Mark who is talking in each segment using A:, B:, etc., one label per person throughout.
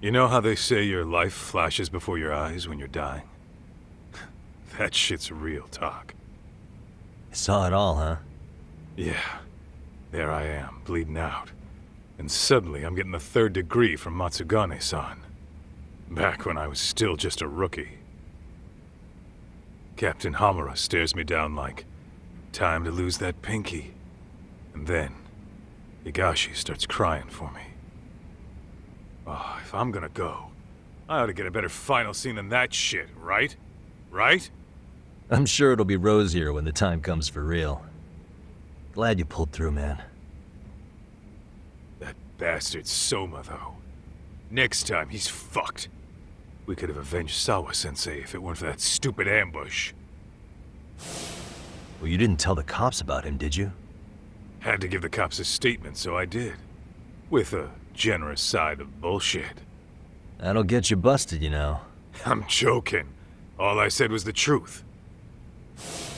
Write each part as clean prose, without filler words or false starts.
A: You know how they say your life flashes before your eyes when you're dying? That shit's real talk.
B: You saw it all, huh?
A: Yeah. There I am, bleeding out. And suddenly I'm getting the 3rd degree from Matsugane-san. Back when I was still just a rookie. Captain Hamura stares me down like, time to lose that pinky. And then, Higashi starts crying for me. Oh, if I'm gonna go, I ought to get a better final scene than that shit, right? Right?
B: I'm sure it'll be rosier when the time comes for real. Glad you pulled through, man.
A: That bastard Soma, though. Next time, he's fucked. We could have avenged Sawa-sensei if it weren't for that stupid ambush.
B: Well, you didn't tell the cops about him, did you?
A: Had to give the cops a statement, so I did. With a generous side of bullshit.
B: That'll get you busted, you know.
A: I'm joking. All I said was the truth.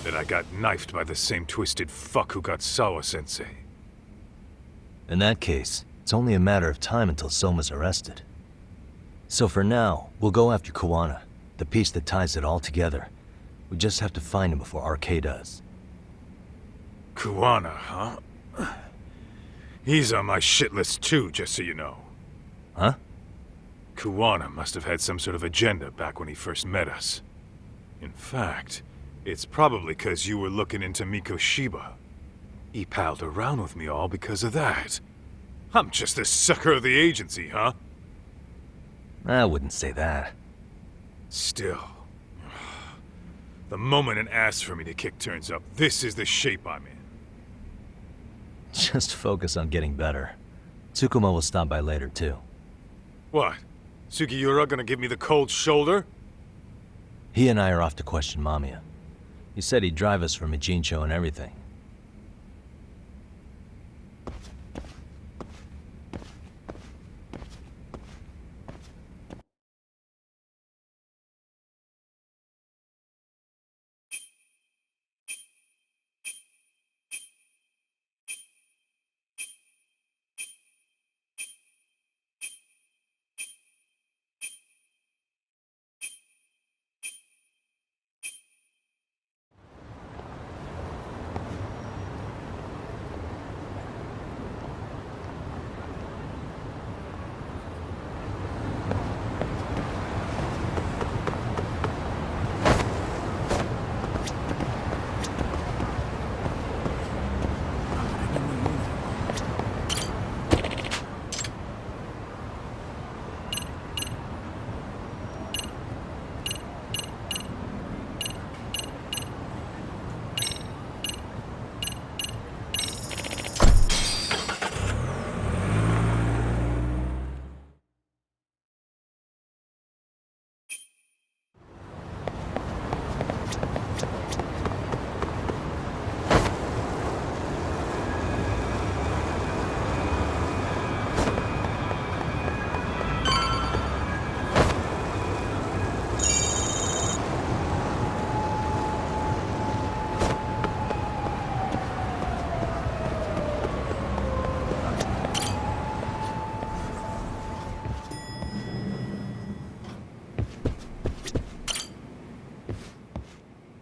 A: That I got knifed by the same twisted fuck who got Sawa-sensei.
B: In that case, it's only a matter of time until Soma's arrested. So for now, we'll go after Kuwana, the piece that ties it all together. We just have to find him before RK does.
A: Kuwana, huh? He's on my shit list too, just so you know.
B: Huh?
A: Kuwana must have had some sort of agenda back when he first met us. In fact, it's probably because you were looking into Mikoshiba. He palled around with me all because of that. I'm just the sucker of the agency, huh?
B: I wouldn't say that.
A: Still. The moment an ass for me to kick turns up, this is the shape I'm in.
B: Just focus on getting better. Tsukuma will stop by later, too.
A: What? Sugiura gonna give me the cold shoulder?
B: He and I are off to question Mamiya. He said he'd drive us from Mijincho and everything.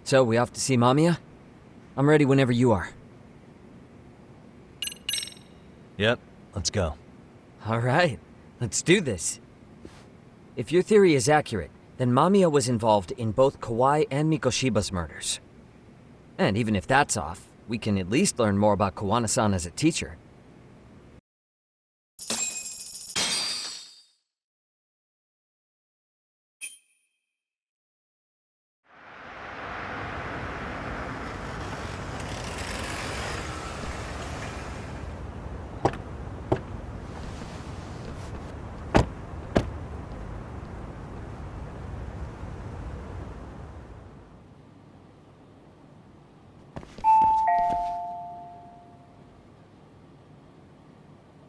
C: So, we off to see Mamiya? I'm ready whenever you are.
B: Yep, let's go.
C: Alright, let's do this. If your theory is accurate, then Mamiya was involved in both Kawai and Mikoshiba's murders. And even if that's off, we can at least learn more about Kawana-san as a teacher.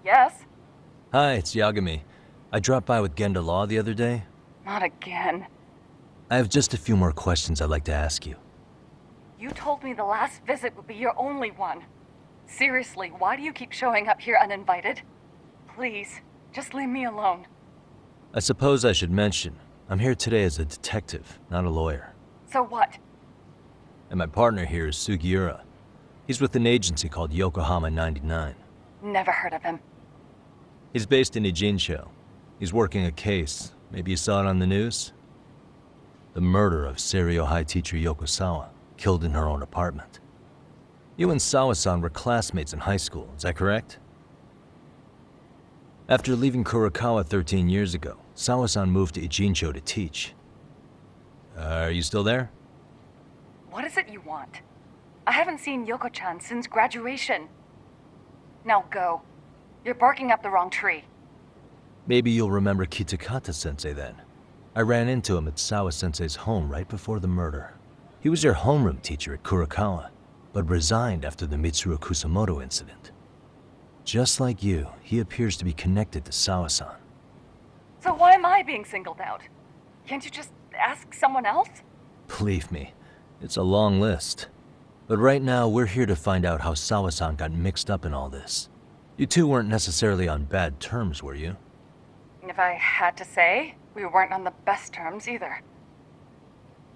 D: Yes?
B: Hi, it's Yagami. I dropped by with Genda Law the other day.
D: Not again.
B: I have just a few more questions I'd like to ask you.
D: You told me the last visit would be your only one. Seriously, why do you keep showing up here uninvited? Please, just leave me alone.
B: I suppose I should mention, I'm here today as a detective, not a lawyer.
D: So what?
B: And my partner here is Sugiura. He's with an agency called Yokohama 99.
D: Never heard of him.
B: He's based in Ijincho. He's working a case. Maybe you saw it on the news? The murder of Seiryo High teacher Yokosawa, killed in her own apartment. You and Sawa-san were classmates in high school, is that correct? After leaving Kurokawa 13 years ago, Sawa-san moved to Ijincho to teach. Are you still there?
D: What is it you want? I haven't seen Yoko-chan since graduation. Now go. You're barking up the wrong tree.
B: Maybe you'll remember Kitakata-sensei then. I ran into him at Sawa-sensei's home right before the murder. He was your homeroom teacher at Kurokawa, but resigned after the Mitsuru Kusamoto incident. Just like you, he appears to be connected to Sawa-san.
D: So why am I being singled out? Can't you just ask someone else?
B: Believe me, it's a long list. But right now, we're here to find out how Sawa-san got mixed up in all this. You two weren't necessarily on bad terms, were you?
D: If I had to say, we weren't on the best terms either.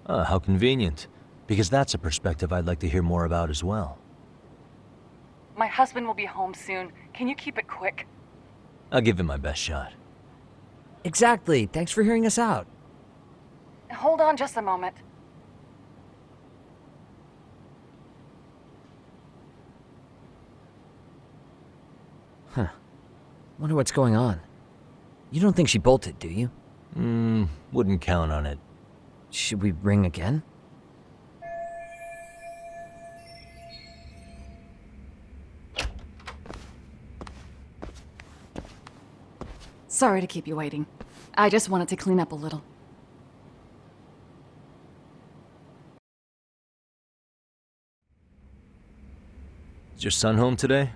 B: Ah, how convenient. Because that's a perspective I'd like to hear more about as well.
D: My husband will be home soon. Can you keep it quick?
B: I'll give it my best shot.
C: Exactly. Thanks for hearing us out.
D: Hold on just a moment.
C: Huh. Wonder what's going on. You don't think she bolted, do you?
B: Wouldn't count on it.
C: Should we ring again?
E: Sorry to keep you waiting. I just wanted to clean up a little.
B: Is your son home today?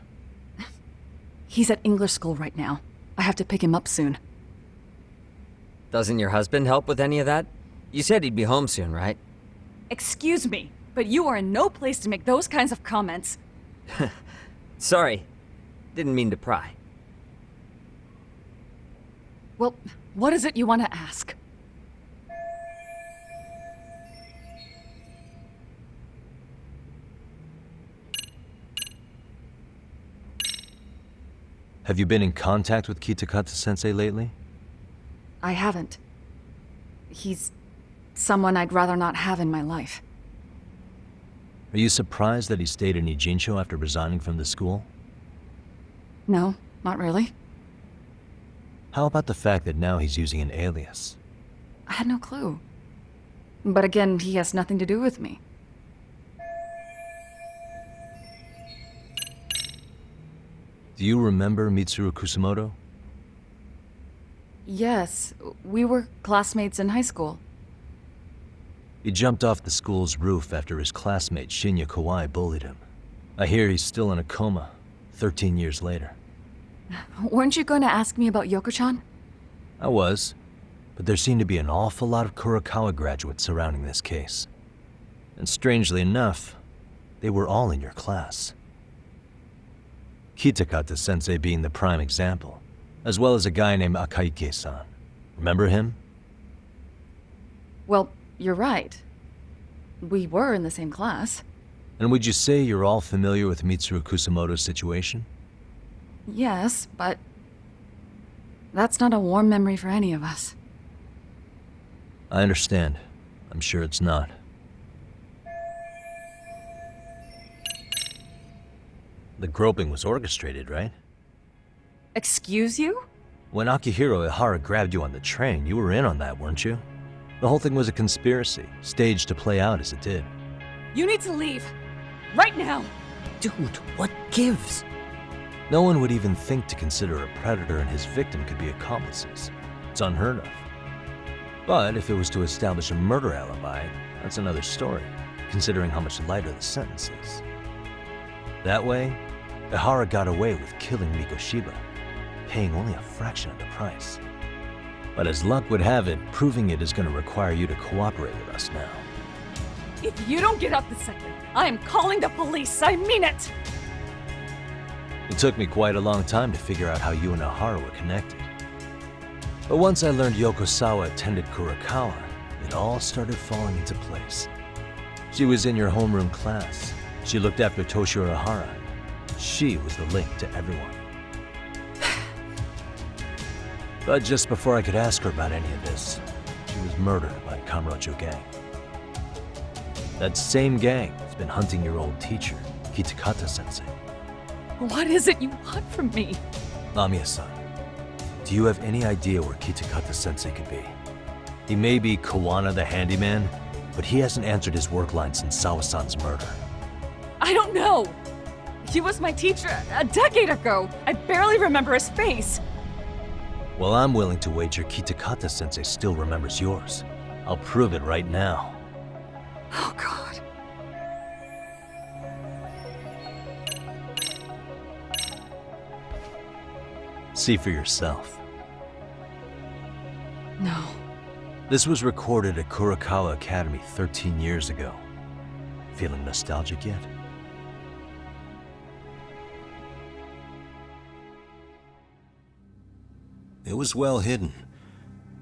E: He's at English school right now. I have to pick him up soon.
C: Doesn't your husband help with any of that? You said he'd be home soon, right?
E: Excuse me, but you are in no place to make those kinds of comments.
C: Sorry. Didn't mean to pry.
E: Well, what is it you want to ask?
B: Have you been in contact with Kitakata-sensei lately?
E: I haven't. He's someone I'd rather not have in my life.
B: Are you surprised that he stayed in Ijincho after resigning from the school?
E: No, not really.
B: How about the fact that now he's using an alias?
E: I had no clue. But again, he has nothing to do with me.
B: Do you remember Mitsuru Kusamoto?
E: Yes, we were classmates in high school.
B: He jumped off the school's roof after his classmate Shinya Kawai bullied him. I hear he's still in a coma, 13 years later.
E: Weren't you going to ask me about Yoko-chan?
B: I was, but there seemed to be an awful lot of Kurokawa graduates surrounding this case. And strangely enough, they were all in your class. Kitakata-sensei being the prime example, as well as a guy named Akaike-san. Remember him?
E: Well, you're right. We were in the same class.
B: And would you say you're all familiar with Mitsuru Kusamoto's situation?
E: Yes, but that's not a warm memory for any of us.
B: I understand. I'm sure it's not. The groping was orchestrated, right?
E: Excuse you?
B: When Akihiro Ihara grabbed you on the train, you were in on that, weren't you? The whole thing was a conspiracy, staged to play out as it did.
E: You need to leave. Right now!
C: Dude, what gives?
B: No one would even think to consider a predator and his victim could be accomplices. It's unheard of. But if it was to establish a murder alibi, that's another story, considering how much lighter the sentence is. That way, Ihara got away with killing Mikoshiba, paying only a fraction of the price. But as luck would have it, proving it is going to require you to cooperate with us now.
E: If you don't get up this second, I am calling the police. I mean it!
B: It took me quite a long time to figure out how you and Ihara were connected. But once I learned Yokosawa attended Kurakawa, it all started falling into place. She was in your homeroom class. She looked after Toshio Ohara. She was the link to everyone. But just before I could ask her about any of this, she was murdered by Kamurocho gang. That same gang has been hunting your old teacher, Kitakata-sensei.
E: What is it you want from me?
B: Amiya-san, do you have any idea where Kitakata-sensei could be? He may be Kawana the handyman, but he hasn't answered his work line since Sawa-san's murder.
E: I don't know. He was my teacher a decade ago. I barely remember his face.
B: Well, I'm willing to wager Kitakata-sensei still remembers yours. I'll prove it right now.
E: Oh, God.
B: See for yourself.
E: No.
B: This was recorded at Kurakawa Academy 13 years ago. Feeling nostalgic yet? It was well hidden.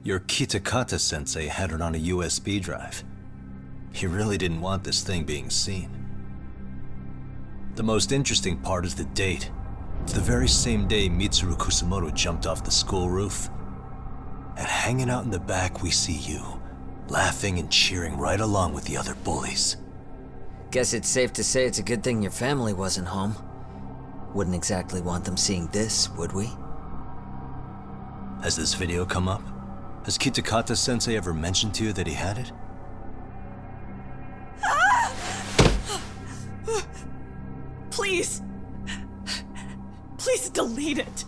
B: Your Kitakata-sensei had it on a USB drive. He really didn't want this thing being seen. The most interesting part is the date. It's the very same day Mitsuru Kusumoto jumped off the school roof. And hanging out in the back, we see you, laughing and cheering right along with the other bullies.
C: Guess it's safe to say it's a good thing your family wasn't home. Wouldn't exactly want them seeing this, would we?
B: Has this video come up? Has Kitakata-sensei ever mentioned to you that he had it?
E: Please. Please delete it.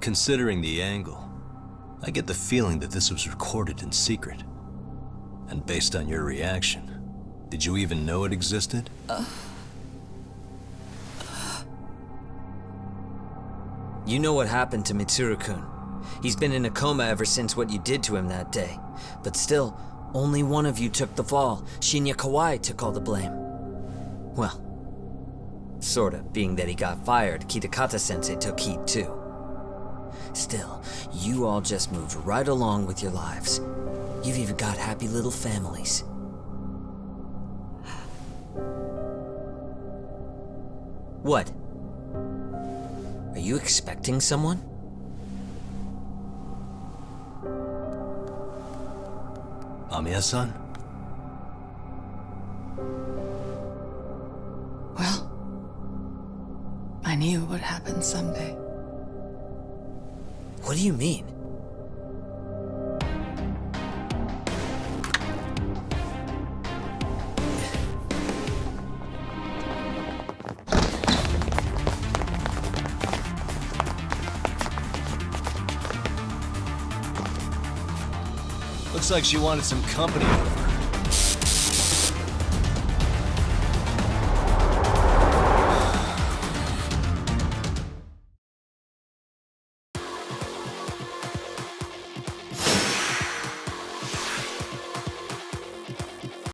B: Considering the angle, I get the feeling that this was recorded in secret. And based on your reaction, did you even know it existed?
C: You know what happened to Mitsuru-kun. He's been in a coma ever since what you did to him that day. But still, only one of you took the fall. Shinya Kawai took all the blame. Well, sorta, being that he got fired, Kitakata-sensei took heat too. Still, you all just moved right along with your lives. You've even got happy little families. What? Are you expecting someone?
B: Amiya-san?
E: Well, I knew it would happen someday.
C: What do you mean?
B: Looks like she wanted some company.